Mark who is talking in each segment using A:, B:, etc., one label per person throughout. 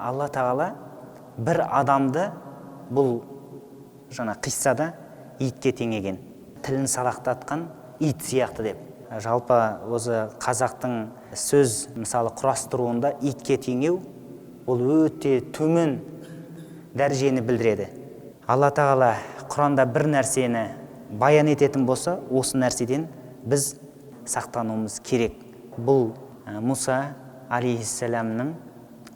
A: Алла тағала бір адамды бұл жаңа қиссада итке теңеген, тілін салақтатқан ит сияқты деп. Жалпы осы қазақтың сөз мысалы құрастыруында итке теңеу ол өте төмен дәрежені білдіреді. Алла тағала Құранда бір нәрсені баян ететін болса, осы нәрседен біз сақтануымыз керек. Бұл Мұса алейхиссаламның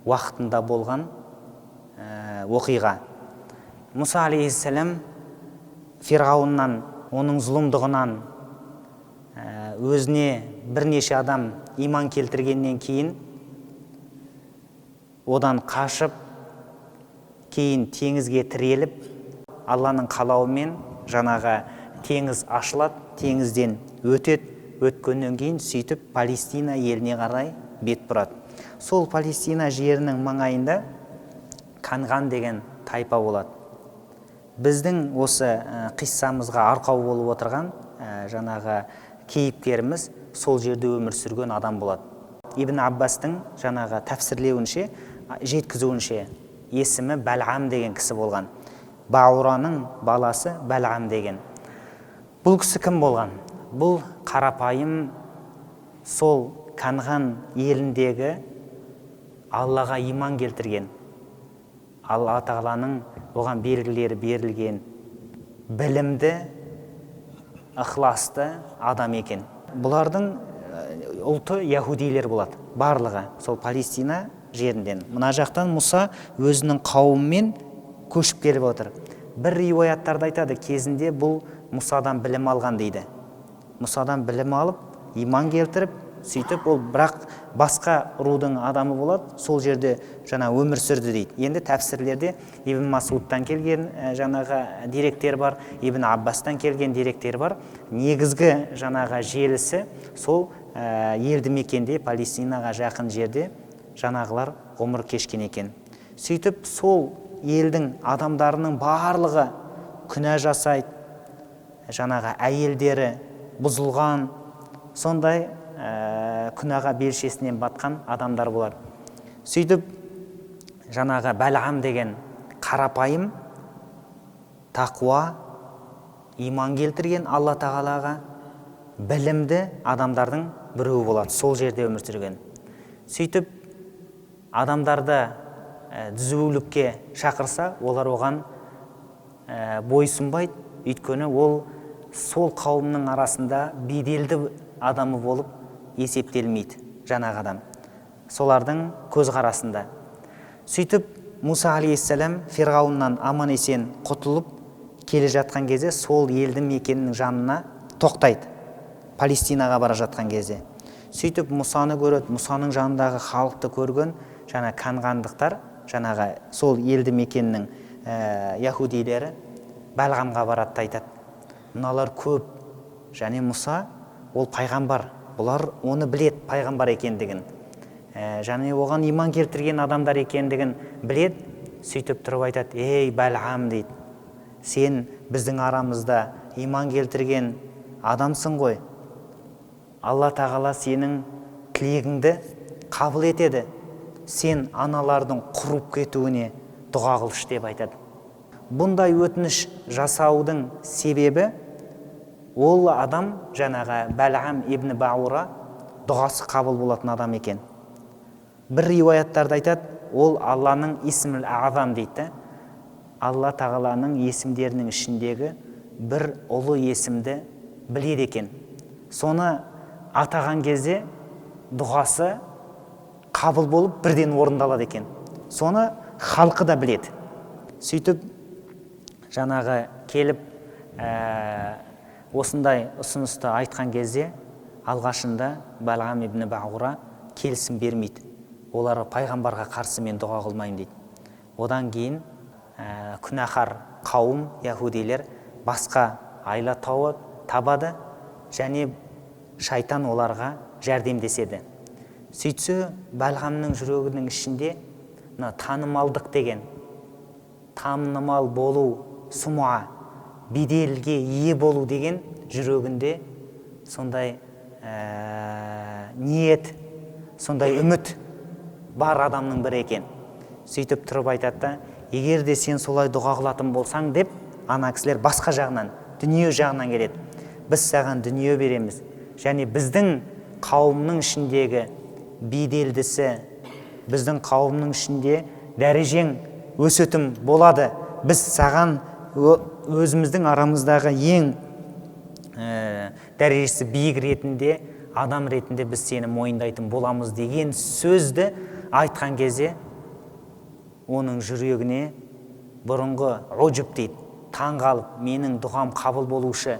A: уақытында болған оқиға. Мұса алейхиссалам Фирғауыннан, оның зұлымдығынан, өзіне бірнеше адам иман келтіргеннен кейін одан қашып, кейін теңізге тіреліп, Алланың қалауымен жаңағы теңіз ашылады, теңізден өтеді, өткеннен кейін сөйтіп Палестина еліне қарай бет бұрады. Сол Палестина жерінің маңайында Канған деген тайпа болады. Біздің осы қиссамызға арқау болып отырған жаңағы кейіпкеріміз сол жерде өмір сүрген адам болады. Ибн Аббастың жаңағы тәфсірлеуінше, жеткізуінше есімі Бәлғам деген кісі болған. Баураның баласы Бәлғам деген. Бұл кісі кім болған? Бұл қарапайым сол Канған еліндегі Аллаға иман келтірген, Алла тағаланың оған белгілері берілген, білімді, ықыласты адам екен. Бұлардың ұлты яһудилер болады, барлығы сол Палестина жерінден. Мына жақтан Мұса өзінің қауымымен көшіп келіп отыр. Бір риуаяттарда айтады, кезінде бұл Мұсадан білім алған дейді. Мұсадан білім алып, иман келтіріп, сөйтіп ол бірақ басқа рудың адамы болады, сол жерде жаңа өмір сүрді дейді. Енді тәфсірлерде Ибн Масудтан келген жаңағы деректер бар, Ибн Аббастан келген деректер бар. Негізгі жаңағы желісі сол елді мекенде, Палестинаға жақын жерде жаңағылар ғұмыр кешкен екен. Сөйтіп сол елдің адамдарының барлығы күнә жасайды, жаңағы әйелдері бұзылған, сондай күнәға белшесінен батқан адамдар болар. Сөйтіп жаңағы Бәлғам деген қарапайым, тақуа, иман келтірген Алла тағалаға білімді адамдардың біреуі болады, сол жерде өмір сүрген. Сөйтіп адамдарды дүзбеулікке шақырса, олар оған бойсұнбайды, өйткені ол сол қауымның арасында беделді адамы болып есептелмейді жаңағы адам, солардың көзқарасында. Сөйтіп Мұса алейхиссалам Фирғауыннан аман есен құтылып келе жатқан кезде сол елді мекеннің жанына тоқтайды, Палестинаға бара жатқан кезде. Сөйтіп Мұсаны көреді, Мұсаның жанындағы халықты көрген жаңа канғандықтар, жаңағы сол елді мекеннің яһудилері Бәлғамға барады да айтады, мыналар көп, және Мұса ол пайғамбар, бұлар оны білет пайғамбар екендігін, және оған иман келтірген адамдар екендігін білет. Сөйтіп тұрып айтады, ей Бәлғам дейді, сен біздің арамызда иман келтірген адамсың ғой, Алла тағала сенің тілегіңді қабыл етеді, сен аналардың құрып кетуіне дұға қылшы деп айтады. Бұндай өтініш жасаудың себебі, ол адам жаңағы Бәлғам ибн Баура дұғасы қабыл болатын адам екен. Бір риуаяттарда айтады, ол Алланың исміл азам дейді. Алла тағаланың есімдерінің ішіндегі бір ұлы есімді біледі екен. Соны атаған кезде дұғасы қабыл болып бірден орындалады екен. Соны халқы да біледі. Сөйтіп жаңағы келіп осындай ұсынысты айтқан кезде алғашында Бәлғам ибн Баура келісім бермейді. Олар пайғамбарға қарсы мен дұға қылмаймын дейді. Одан кейін күнәһар қауым яһудилер басқа айла табады, және шайтан оларға жәрдемдеседі. Сөйтсе Бәлғамның жүрегінің ішінде танымалдық деген, танымал болу, сұма, беделге ие болу деген жүрегінде сондай ниет, сондай үміт бар адамның бірі екен. сөйтіп тұрып айтады да, егер де сен солай дұға қылатын болсаң деп, ана кісілер басқа жағынан, дүние жағынан келеді. Біз саған дүние береміз, және біздің қауымның ішіндегі беделдісі, біздің қауымның ішінде дәрежең өсетім болады. Біз саған өзіміздің арамыздағы ең дәрежесі биік ретінде, адам ретінде біз сені мойындайтын боламыз деген сөзді айтқан кезде оның жүрегіне бұрынғы ұжып дейді, таңғалып, менің дұғам қабыл болушы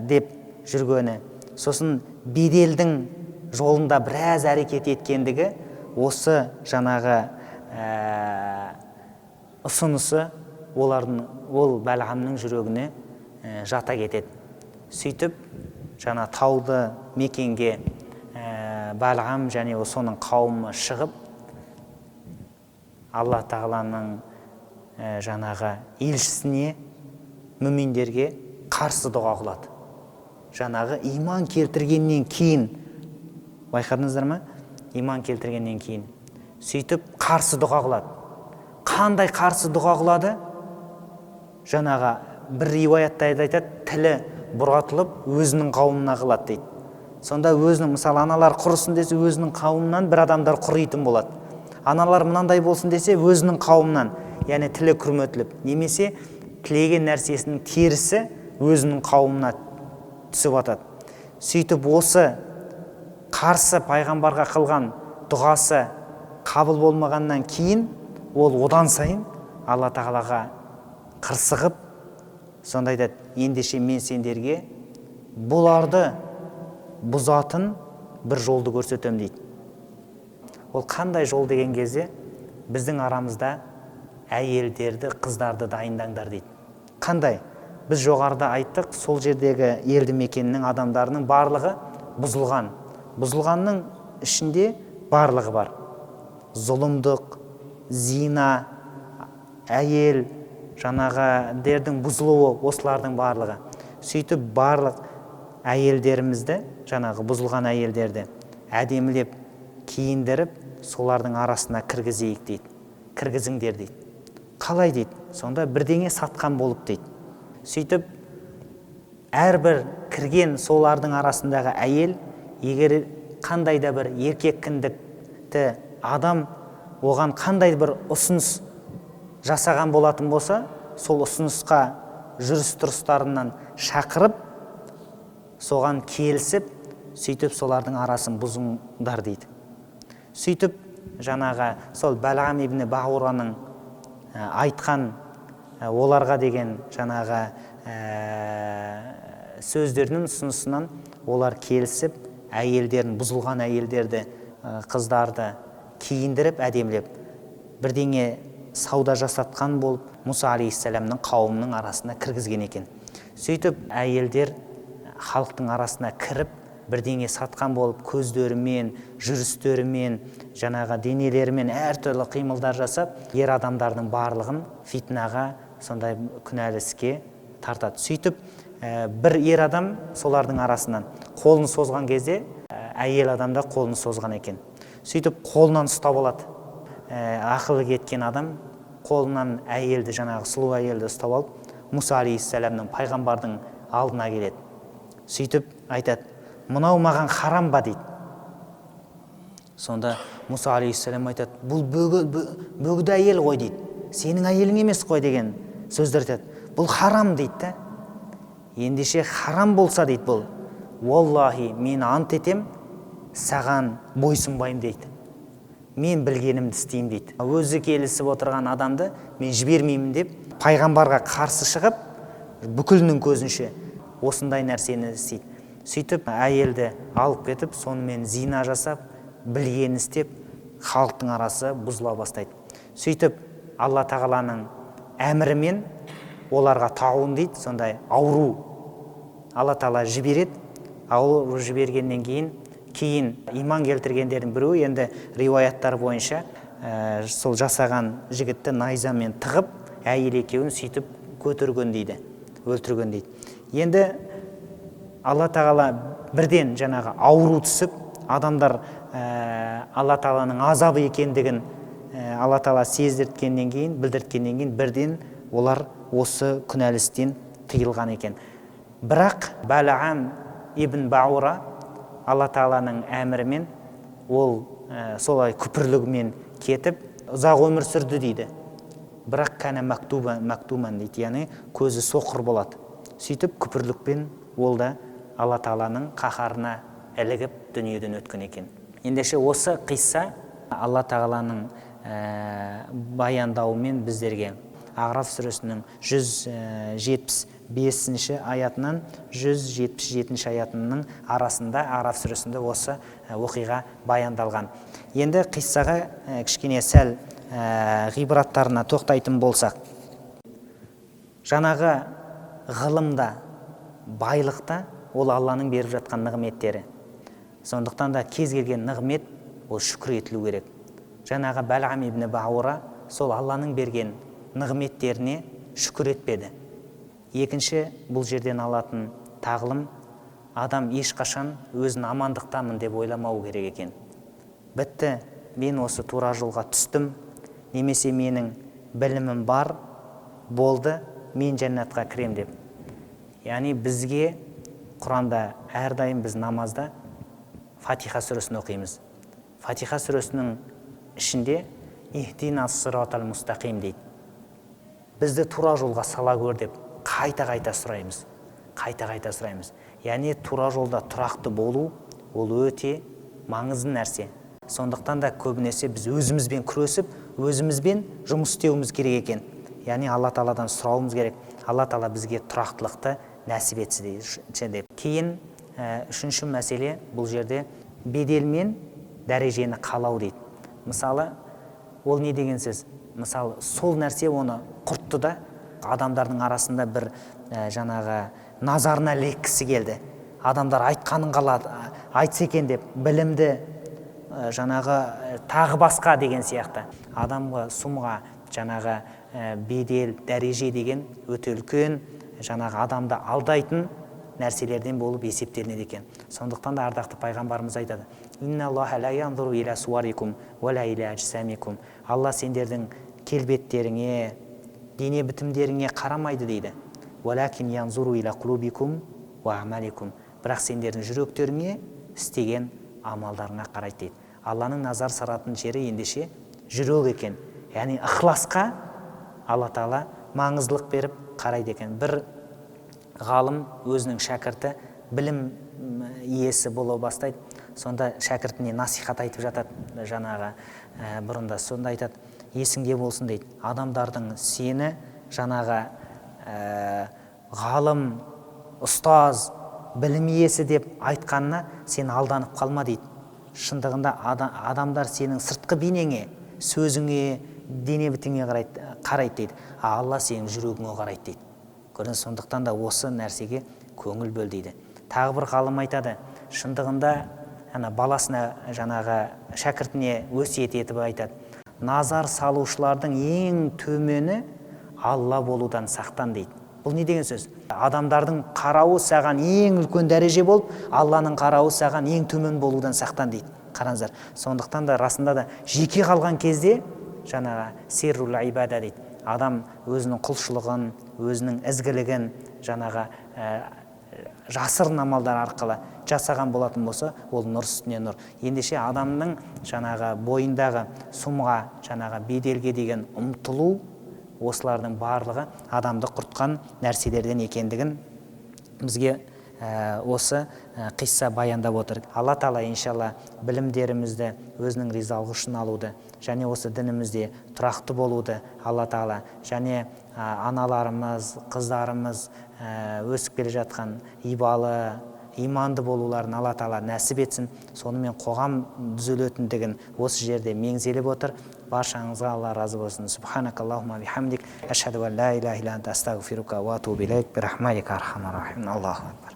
A: деп жүргені. Сосын беделдің жолында біраз әрекет еткендігі осы жаңағы ұсынысы ол Бәлғамның жүрегіне жата кетеді. Сөйтіп жаңа тауды мекенге Бәлғам және соның қауымы шығып, Алла тағаланың жаңағы елшісіне, мүминдерге қарсы дұға қылады. Жаңағы иман келтіргеннен кейін, байқадыңыздар ма? Иман келтіргеннен кейін сөйтіп қарсы дұға қылады. Қандай қарсы дұға қылады? Жаңағы бір риуаятта айтады, тілі бұратылып өзінің қауымына қылады дейді. Сонда өзінің, мысалы, аналар құрысын десе, өзінің қауымынан бір адамдар құритын болады. Аналар мынандай болсын десе, өзінің қауымынан, яғни тілі күрметіліп, немесе тілеген нәрсесінің терісі өзінің қауымына түсіп атады. Сөйтіп осы қарсы пайғамбарға қылған дұғасы қабыл болмағаннан кейін, ол одан сайын Алла тағалаға қырсығып, сонда айтады, ендеше мен сендерге бұларды бұзатын бір жолды көрсетем дейді. Ол қандай жол деген кезде, біздің арамызда әйелдерді, қыздарды дайындаңдар дейді. Қандай? Біз жоғарыда айттық, сол жердегі елді мекеннің адамдарының барлығы бұзылған. Бұзылғанның ішінде барлығы бар. Зұлымдық, зина, әйел, жаңағы дердің бұзылуы, осылардың барлығы. Сөйтіп барлық әйелдерімізді, жаңағы бұзылған әйелдерді әдемілеп, киіндіріп, солардың арасына кіргізейік дейді. Кіргізіңдер дейді. Қалай дейді? Сонда бірдеңе сатқан болып дейді. Сөйтіп әрбір кірген солардың арасындағы әйел, егер қандай да бір еркек кіндікті адам оған қандай бір ұсыныс жасаған болатын болса, сол ұсынысқа жүріс-тұрыстарынан шақырып, соған келісіп, сөйтіп солардың арасын бұзыңдар дейді. Сөйтіп жаңағы сол Бәлғам ибн Баураның айтқан оларға деген жаңағы сөздерінің ұсынысынан олар келісіп, әйелдерін, бұзылған әйелдерді, қыздарды киіндіріп, әдемілеп, бірдеңе сауда жасатқан болып, Мұса алейхиссаламның қауымның арасына кіргізген екен. Сөйтіп әйелдер халықтың арасына кіріп, бірдеңе сатқан болып, көздерімен, жүрістерімен, жаңағы денелерімен әртүрлі қимылдар жасап, ер адамдардың барлығын фитнаға, сондай күнәлі іске тартады. Сөйтіп бір ер адам солардың арасынан қолын созған кезде, әйел адам да қолын созған екен. Сөйтіп қолынан ұстап алады. Ақылы кеткен адам қолынан әйелді, жаңағы сұлу әйелді ұстап алып, Мұса алейхиссаламның, пайғамбардың алдына келеді. Сөйтіп айтады, мынау маған харам ба дейді. Сонда Мұса алейхиссалам айтады, бұл бөгді әйел ғой дейді, сенің әйелің емес қой деген сөздер айтады. Бұл харам дейді. Ендеше харам болса дейді бұл, уаллахи, мен ант етем, саған бойсұнбаймын дейді. Мен білгенімді істеймін дейді. Өзі келісіп отырған адамды мен жібермеймін деп, пайғамбарға қарсы шығып, бүкілінің көзінше осындай нәрсені істейді. Сөйтіп әйелді алып кетіп, сонымен зина жасап, білген істеп, халықтың арасы бұзыла бастайды. Сөйтіп Алла тағаланың әмірімен оларға тауын дейді, сондай ауру Алла тағала жібереді. Ауру жібергеннен кейін иман келтіргендердің біреуі, енді риуаяттар бойынша сол жасаған жігітті найзамен тығып, әйел екеуін сөйтіп көтерген дейді, өлтірген дейді. Енді Алла тағала бірден жаңағы ауру түсіп, адамдар Алла тағаланың азабы екендігін Алла Тағала сездірткеннен кейін, білдірткеннен кейін бірден олар осы күнәлі істен тыйылған екен. Бірақ Балаам ибн Баура Алла Тағаланың әмірімен ол солай күпірлігімен кетіп ұзақ өмір сүрді дейді. Бірақ кәне мактуман дейді, яғни көзі соқыр болады. Сөйтіп күпірлікпен ол да Алла Тағаланың қаһарына ілігіп дүниеден өткен екен. Ендеше осы қисса Алла Тағаланың баяндауымен біздерге Ағраф сүресінің 175 аятынан 177 аятының арасында Ағраф сүресінде осы оқиға баяндалған. Енді қиссаға кішкене сәл ғибраттарына тоқтайтын болсақ, жаңағы ғылымда, байлықта ол Алланың беріп жатқан нығметтері. Сондықтан да кез келген нығмет ол шүкір етілу керек. Жаңағы Балаам ибн Баура сол Алланың берген нығметтеріне шүкір етпеді. Екінші, бұл жерден алатын тағылым, адам ешқашан өзін амандықтамын деп ойламау керек екен. Бітті, мен осы тура жолға түстім, немесе менің білімім бар, болды, мен жәннатқа кірем деп. Яғни бізге Құранда әрдайым біз намазда Фатиха сүресін оқимыз. Фатиха сүресінің ішінде ихдина сиротал мустақим дейді. Бізді тура жолға сала көр деп қайта-қайта сұраймыз. Қайта-қайта сұраймыз. Яғни тура жолда тұрақты болу ол өте маңызды нәрсе. Сондықтан да көбінесе біз өзімізбен күресіп, өзімізбен жұмыс істеуіміз керек екен. Яғни Алла Тағаладан сұрауымыз керек. Алла Тағала бізге тұрақтылықты нәсіп етсін деп. Кейін үшінші мәселе бұл жерде бедел мен дәрежені қалау дейді. Мысалы, ол не деген сөз? Мысалы, сол нәрсе оны құртты да, адамдардың арасында бір жаңағы назарына іліккісі келді. Адамдар айтқанын қалады, айтса екен деп, білімді жаңағы тағы басқа деген сияқты. Адамға, сұмға жаңағы бедел, дәреже деген өте үлкен жаңағы адамды алдайтын нәрселерден болып есептелінеді екен. Сондықтан да ардақты пайғамбарымыз айтады: «Инна Аллаха ла янзуру иля суарикум ва ла иля аджсамикум». Алла сендердің келбеттеріңе, дене бітімдеріңе қарамайды дейді. «Валакин янзуру иля кулубикум ва амаликум». Бірақ сендердің жүректеріңе, істеген амалдарыңа қарайды дейді. Алланың назар саратын жері ендеше жүрек екен. Яғни ықыласқа Алла Тағала маңыздылық беріп қарайды екен. Бір ғалым өзінің шәкірті білім иесі бола бастайды. Сонда шәкіртіне насихат айтып жатады, жаңағы бұрында сонда айтады: есіңде болсын дейді, адамдардың сені жаңағы ғалым, ұстаз, білім иесі деп айтқанына сен алданып қалма дейді. Шындығында адамдар сенің сыртқы бейнеңе, сөзіңе, дене бітіңе қарайды дейді. Алла сенің жүрегіңе қарайды дейді. Көрдіңіз, сондықтан да осы нәрсеге көңіл бөл дейді. Тағы бір ғалым айтады: шындығында баласына жаңағы шәкіртіне өсиет етіп айтады: назар салушылардың ең төмені Алла болудан сақтан дейді. Бұл не деген сөз? Адамдардың қарауы саған ең үлкен дәреже болып, Алланың қарауы саған ең төмен болудан сақтан дейді. Қараңыздар, сондықтан да расында да жеке қалған кезде жаңағы сиррул ибада дейді. Адам өзінің құлшылығын, өзінің ізгілігін жаңағы жасырын амалдар арқылы жасаған болатын болса, ол нұр үстіне нұр. Ендеше адамның жаңағы бойындағы сұмға, жаңағы беделге деген ұмтылу, осылардың барлығы адамды құртқан нәрселерден екендігін бізге осы қисса баяндап отыр. Алла Тағала иншалла білімдерімізді өзінің ризалығы үшін алуды, және осы дінімізде тұрақты болуды Алла Тағала, және аналарымыз, қыздарымыз өсіп келе жатқан ибалы, иманды болуларын Алла Тағала нәсіп етсін. Сонымен қоғам түзелетіндігін осы жерде меңзеліп отыр. Баршаңызға Алла разы болсын. Субханакаллахумма бихамдик, ашхаду ан ла илаха илля анта, астағфирука ва атубу илейк, бирахматика архамар рахим. Аллаху акбар.